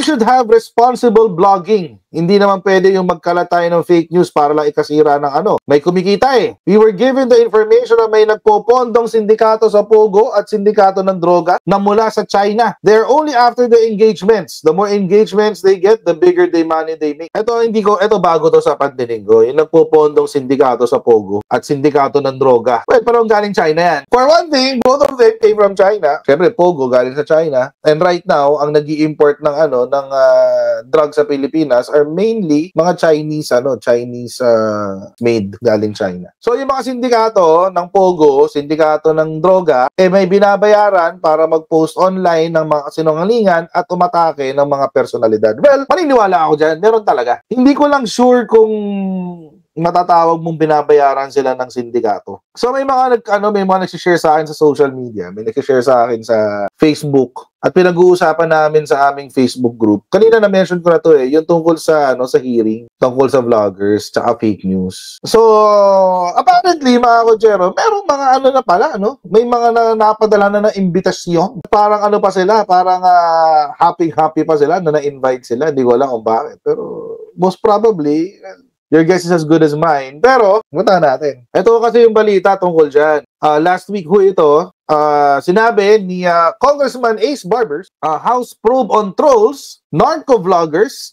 We should have responsible blogging. Hindi naman pwede yung magkalat tayo ng fake news para lang ikasira ng ano. May kumikita eh. We were given the information na may nagpopondong sindikato sa Pogo at sindikato ng droga na mula sa China. They're only after the engagements. The more engagements they get, the bigger the money they make. Ito bago to sa pandinig ko. Yung nagpopondong sindikato sa Pogo at sindikato ng droga. Well, parang galing China yan. For one thing, both of them came from China. Siyempre, Pogo galing sa China. And right now, ang nag-i-import ng drugs sa Pilipinas are mainly mga Chinese made galing China. So yung mga sindikato ng Pogo, sindikato ng droga, may binabayaran para mag-post online ng mga sinungalingan at umatake ng mga personalidad. Well, maniniwala ako dyan, meron talaga. Hindi ko lang sure kung matatawag mong binabayaran sila ng sindikato. So may mga nag-share sa akin sa social media, may nag-share sa akin sa Facebook at pinag-uusapan namin sa aming Facebook group. Kanina na-mention ko na to yung tungkol sa hearing, tungkol sa vloggers, tsaka fake news. So apparently mga Kojero, merong mga na pala, may mga napadala na imbitasyon. Parang pa sila, parang happy pa sila na na-invite sila. Hindi ko alam kung bakit. Pero most probably, your guess is as good as mine. Pero, punta natin. Ito kasi yung balita tungkol dyan. Last week ito, sinabi ni Congressman Ace Barbers, House probe on trolls, narco-vloggers,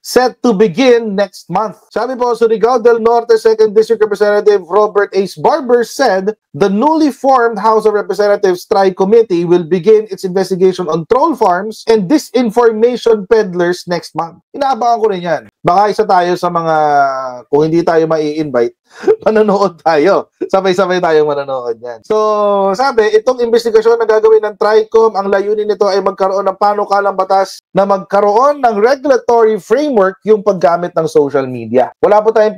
set to begin next month. Sabi po, Surigao del Norte 2nd District Representative Robert Ace Barber said the newly formed House of Representatives Tri-Committee will begin its investigation on troll farms and disinformation peddlers next month. Inaabangan ko rin yan. Baka isa tayo sa mga, kung hindi tayo mai-invite, manonood tayo. Sabay-sabay tayo manonood yan. So, sabi, itong investigasyon na gagawin ng TRICOM, ang layunin nito ay magkaroon ng panukalang batas na magkaroon ng regulatory framework yung paggamit ng social media. Wala po tayong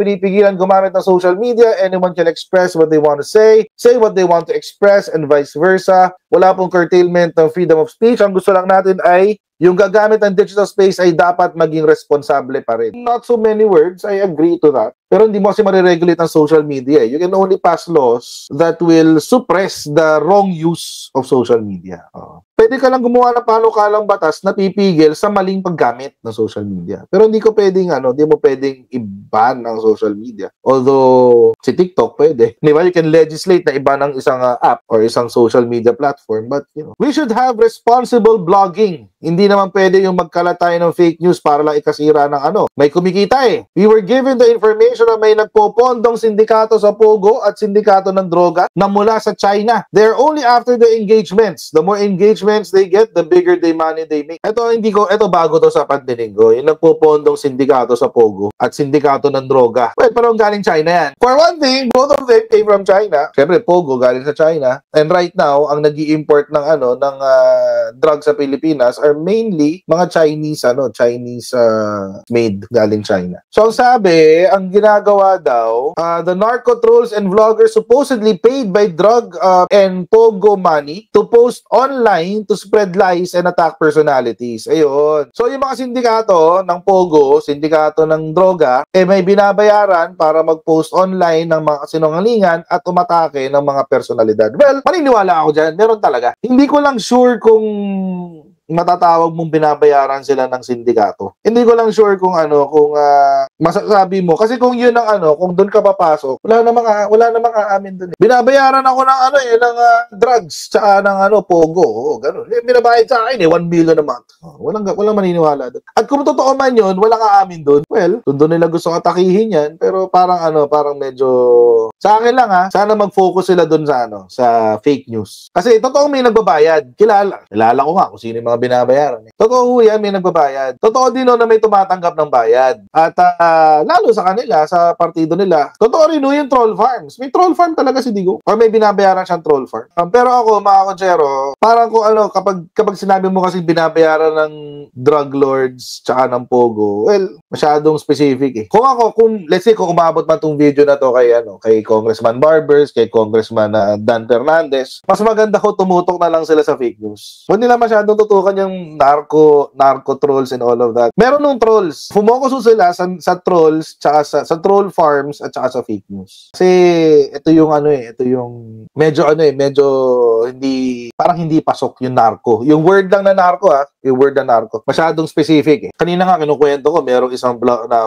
pinipigilan gumamit ng social media. Anyone can express what they want to say what they want to express, and vice versa. Wala pong curtailment ng freedom of speech. Ang gusto lang natin ay yung gagamit ng digital space ay dapat maging responsable pa rin. Not so many words, I agree to that. Pero hindi mo kasi mariregulate ang social media. You can only pass laws that will suppress the wrong use of social media. Pwede ka lang gumawa ng panukalang batas na pipigil sa maling paggamit ng social media. Pero hindi mo pwedeng i-ban ang social media. Although, si TikTok pwede. Di ba? You can legislate na i-ban ang isang app or isang social media platform. But, we should have responsible blogging. Hindi naman pwede yung magkalat tayo ng fake news para lang ikasira ng May kumikita eh. We were given the information na may nagpopondong sindikato sa Pogo at sindikato ng droga na mula sa China. They're only after the engagements. The more engagements they get, the bigger the money they make. Ito bago to sa pandinig ko. Yung nagpopondong sindikato sa Pogo at sindikato ng droga. Well, parang galing China yan. For one thing, both of them came from China. Siyempre, Pogo galing sa China. And right now, ang nag-i-import ng drugs sa Pilipinas are mainly mga Chinese made galing China. So, ang sabi, ang ginagawa daw, the narco trolls and vloggers supposedly paid by drug and Pogo money to post online to spread lies and attack personalities. Ayun. So, yung mga sindikato ng Pogo, sindikato ng droga, may binabayaran para mag-post online ng mga sinungalingan at umatake ng mga personalidad. Well, maniniwala ako dyan. Meron talaga. Hindi ko lang sure kung matatawag mong binabayaran sila ng sindikato. Hindi ko lang sure kung masasabi mo. Kasi kung yun ang kung doon ka papasok, wala namang aamin doon. Binabayaran ako ng ng drugs tsaka ng Pogo. Ganun. Binabayad sa akin 1 million a month. Walang maniniwala doon. At kung totoo man yun, walang aamin doon. Well, doon nila gusto atakihin yan, pero parang medyo sa akin lang sana mag-focus sila doon sa fake news. Kasi totoong may nagbabayad. Kilala ko nga kung sino yung mga binabayaran. Totoo yan, may nagbabayad. Totoo din na may tumatanggap ng bayad. At lalo sa kanila, sa partido nila, totoo rin yung troll farms. May troll farm talaga si Digo. Or may binabayaran siyang troll farm. Pero ako, mga Kojero, parang kung kapag sinabi mo kasi binabayaran ng drug lords tsaka ng Pogo, well, masyadong specific eh. Let's say, kung umabot man tong video na to kay Congressman Barbers, kay Congressman Dan Fernandez, mas maganda ko tumutok na lang sila sa fake news. Huwag nila masyadong tutukan kanyang narco trolls and all of that. Meron nung trolls. Fumocus sila sa trolls, tsaka sa troll farms, at saka sa fake news. Kasi ito yung ito yung medyo hindi, parang hindi pasok yung narco. Yung word lang na narco yung word na narco. Masyadong specific Kanina nga kinukwento ko, merong isang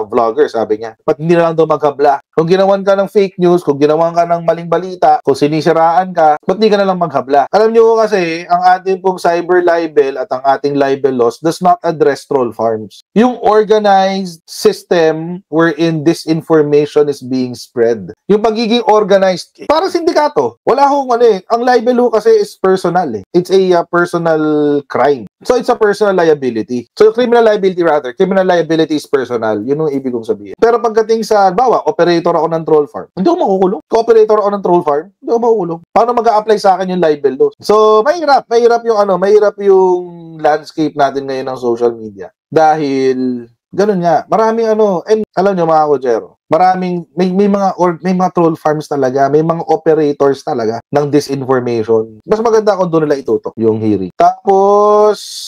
vlogger, sabi niya, ba't hindi na lang daw maghabla? Kung ginawan ka ng fake news, kung ginawan ka ng maling balita, kung sinisiraan ka, ba't di ka na lang maghabla? Alam niyo kasi, ang ating pong cyber libel at ang ating libel laws does not address troll farms. Yung organized system wherein disinformation is being spread. Yung pagiging organized, para sindikato. Wala akong ang libel law kasi is personal It's a personal crime. So it's a personal liability. So criminal liability is personal. Yun yung ibig kong sabihin. Pero pagdating sa, bawa, operator ako ng troll farm, hindi ako makukulong. Co-operator ako ng troll farm, hindi ako makukulong. Paano mag-a-apply sa akin yung libel law? So mahirap yung landscape natin ngayon ng social media. Dahil ganun nga, maraming and alam nyo mga Kojero, maraming, may mga troll farms talaga, may mga operators talaga ng disinformation. Mas maganda kung doon nila itutok yung hearing. Tapos,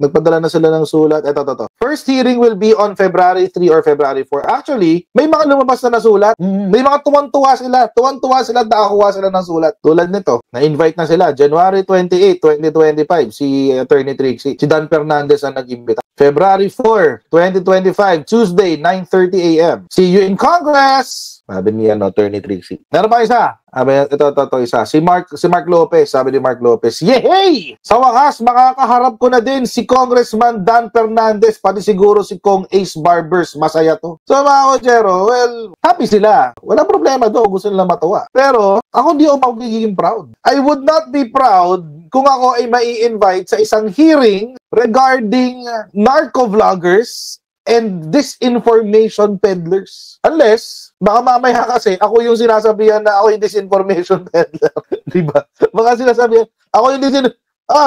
nagpadala na sila ng sulat. Ito. First hearing will be on February 3 or February 4. Actually, may mga lumabas na nasulat. May mga tuwan-tuwa sila, nakakuha sila ng sulat. Tulad nito, na-invite na sila. January 28, 2025, si Attorney Trixie. Si Dan Fernandez ang nag-imbita. February 4, 2025, Tuesday, 9:30 a.m. See you in Congress! Sabi ni Attorney Trixie. Meron pa isa. Ito isa. Si Mark Lopez. Sabi ni Mark Lopez, yehey! Sa wakas, makakaharap ko na din si Congressman Dan Fernandez, pati siguro si Kong Ace Barbers. Masaya to. So mga Kojero, well, happy sila. Walang problema do. Gusto nila matuwa. Pero, ako hindi ako magiging proud. I would not be proud kung ako ay mai-invite sa isang hearing regarding narco-vloggers and disinformation peddlers. Unless, baka mamaya kasi, ako yung sinasabihan na ako yung disinformation peddler. Diba? Baka sinasabihan, ako yung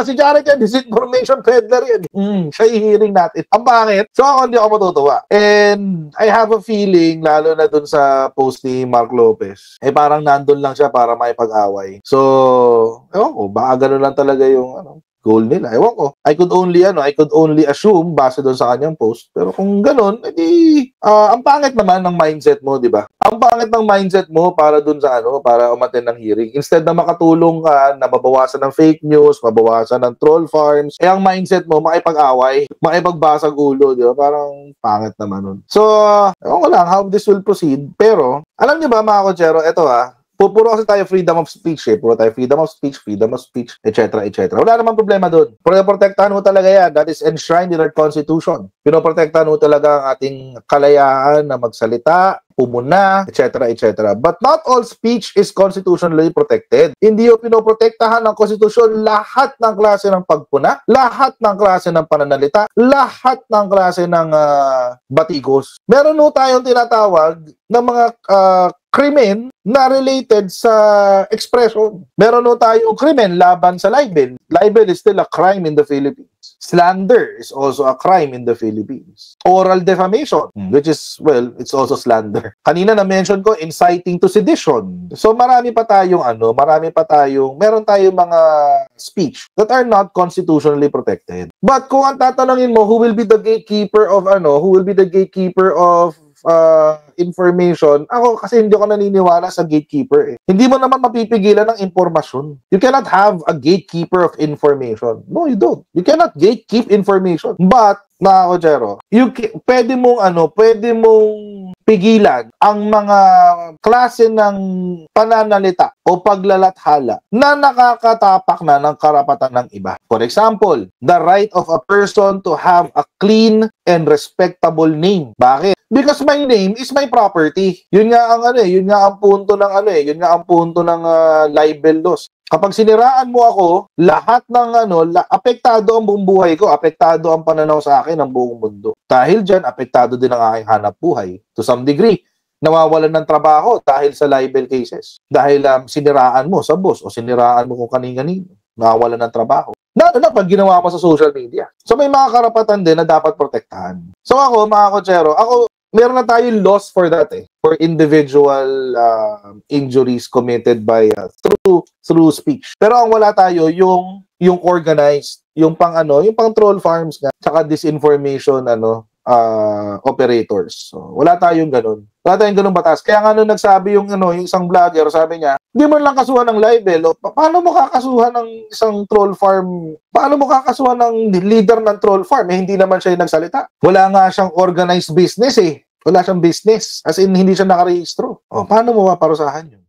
si Jared yan, disinformation peddler yan. Siya i-hearing natin. Ang pangit. So ako hindi ako matutuwa. And I have a feeling, lalo na dun sa post ni Mark Lopez, parang nandun lang siya para makipag-away. So, ewan ko, baka gano'n lang talaga yung goal nila. Ewan ko. I could only assume base doon sa kanyang post. Pero kung ganun, ang pangit naman ng mindset mo, di ba? Ang pangit ng mindset mo para doon sa para umattend ng hearing. Instead na makatulong ka, na mabawasan ng fake news, mabawasan ng troll farms, ang mindset mo, makipag-away, makipagbasag ulo, di ba? Parang pangit naman nun. So, ewan ko lang how this will proceed. Pero, alam niyo ba mga Kojero, eto puro kasi tayo freedom of speech Puro tayo freedom of speech, etc. Wala namang problema doon. Pinoprotektahan mo talaga yan. That is enshrined in our Constitution. Pinoprotektahan mo talaga ang ating kalayaan na magsalita, pumuna, etc. But not all speech is constitutionally protected. Hindi yung pinoprotektahan ng konstitusyon lahat ng klase ng pagpuna, lahat ng klase ng pananalita, lahat ng klase ng batikos. Meron tayong tinatawag ng mga krimen na related sa expression. Meron tayong krimen laban sa libel. Libel is still a crime in the Philippines. Slander is also a crime in the Philippines. Oral defamation, which is, well, it's also slander. Kanina na-mention ko, inciting to sedition. So meron tayong mga speech that are not constitutionally protected. But kung ang tatanungin mo, who will be the gatekeeper of information, ako kasi hindi ako naniniwala sa gatekeeper Hindi mo naman mapipigilan ng impormasyon. You cannot have a gatekeeper of information. No, you don't. You cannot gatekeep information. But, mga Kojero, pwede mong pigilan ang mga klase ng pananalita o paglalathala na nakakatapak na ng karapatan ng iba. For example, the right of a person to have a clean and respectable name. Bakit? Because my name is my property. Yun nga ang punto ng libel laws. Kapag siniraan mo ako, lahat ng apektado ang buong buhay ko, apektado ang pananaw sa akin ng buong mundo. Dahil diyan, apektado din ang aking hanap buhay. To some degree, nawawalan ng trabaho dahil sa libel cases. Dahil siniraan mo sa boss o siniraan mo kung kaning-kanino, nawawalan ng trabaho. Lalo na pag ginawa pa sa social media. So may mga karapatan din na dapat protektahan. So ako, mga Kojero, meron na tayong laws for that for individual injuries committed by through speech. Pero ang wala tayo yung organized yung pang ano, yung pang troll farms nga, tsaka disinformation operators. So, wala tayong ganun. Wala tayong ganung batas. Kaya nga nung nagsabi yung yung isang vlogger, sabi niya, hindi mo lang kasuhan ng libel. Paano mo kakasuhan ng isang troll farm? Paano mo kakasuhan ng leader ng troll farm? Hindi naman siya yung nagsalita. Wala nga siyang organized business eh. Wala siyang business. As in, hindi siya nakarehistro. Paano mo maparusahan yun?